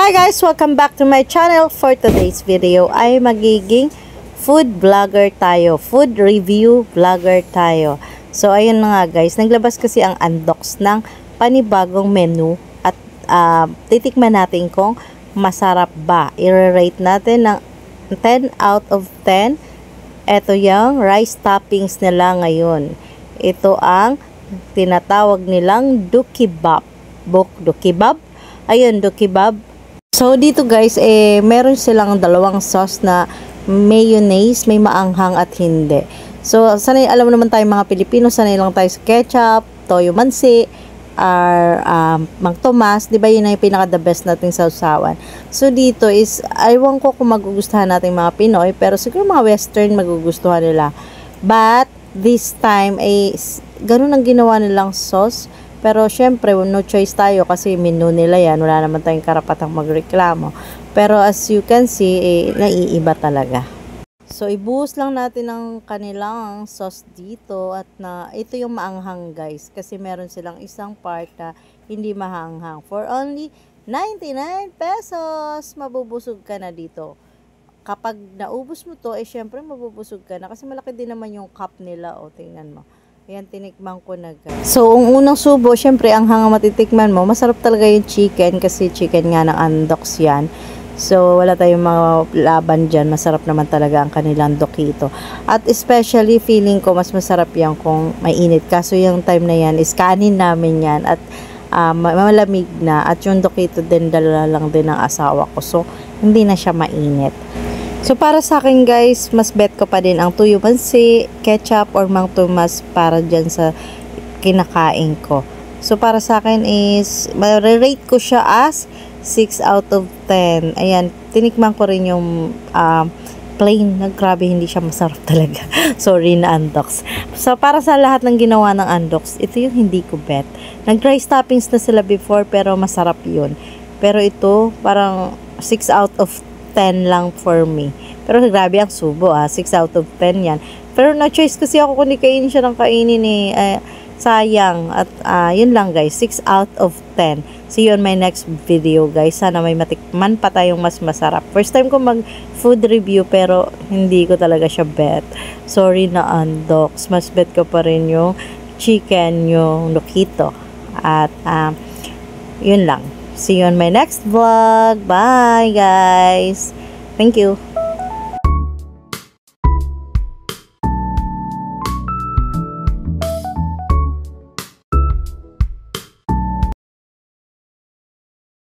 Hi guys! Welcome back to my channel. For today's video ay magiging food vlogger tayo. Food review vlogger tayo. So ayun na nga guys, naglabas kasi ang Andox ng panibagong menu at titikman natin kung masarap ba. I-rate natin ng 10 out of 10. Ito yung rice toppings nila ngayon. Ito ang tinatawag nilang Dukibab. Dukibab? Ayun, Dukibab. So, dito guys, meron silang dalawang sauce na mayonnaise, may maanghang at hindi. So, sanay, alam mo naman tayo mga Pilipino, sanay lang tayo sa ketchup, toyo mansi, or Mang Tomas, di ba yun na yung pinaka-the best nating sausawan. So, dito is, aywan ko kung magugustuhan natin mga Pinoy, pero siguro mga Western magugustuhan nila. But, this time, ganun ang ginawa nilang sauce. Pero syempre, no choice tayo kasi menu nila yan. Wala naman tayong karapatang magreklamo. Pero as you can see, naiiba talaga. So, ibuhos lang natin ang kanilang sauce dito. At ito yung maanghang guys. Kasi meron silang isang part na hindi mahanghang. For only 99 pesos, mabubusog ka na dito. Kapag naubos mo to, syempre mabubusog ka na. Kasi malaki din naman yung cup nila. O, tingnan mo. Ayan, tinikman ko na guys. So, ang unang subo, syempre, ang hanga matitikman mo, masarap talaga yung chicken kasi chicken nga ng Andox yan. So, wala tayong mga laban dyan. Masarap naman talaga ang kanilang dokito. At especially, feeling ko, mas masarap yan kung mainit. Kaso yung time na yan, is kanin namin yan. At malamig na. At yung dokito din, dala lang din ng asawa ko. So, hindi na siya mainit. So, para sa akin guys, mas bet ko pa din ang tuyo mansi, ketchup, or Mang Tomas para dyan sa kinakain ko. So, para sa akin is, rate ko siya as 6 out of 10. Ayan, tinikman ko rin yung plain. Grabe, hindi siya masarap talaga. Sorry na Andox. So, para sa lahat ng ginawa ng Andox, ito yung hindi ko bet. Nag-rice toppings na sila before, pero masarap yun. Pero ito, parang 6 out of 10 lang for me. Pero grabe ang subo 6 out of 10 yan. Pero no choice kasi ako kung kainin siya ng kainin sayang. At yun lang guys, 6 out of 10. See you on my next video guys. Sana may matikman pa tayong mas masarap. First time ko mag food review pero hindi ko talaga siya bet. Sorry na Andox. Mas bet ko pa rin yung chicken, yung Dokito. At yun lang. See you on my next vlog. Bye, guys. Thank you.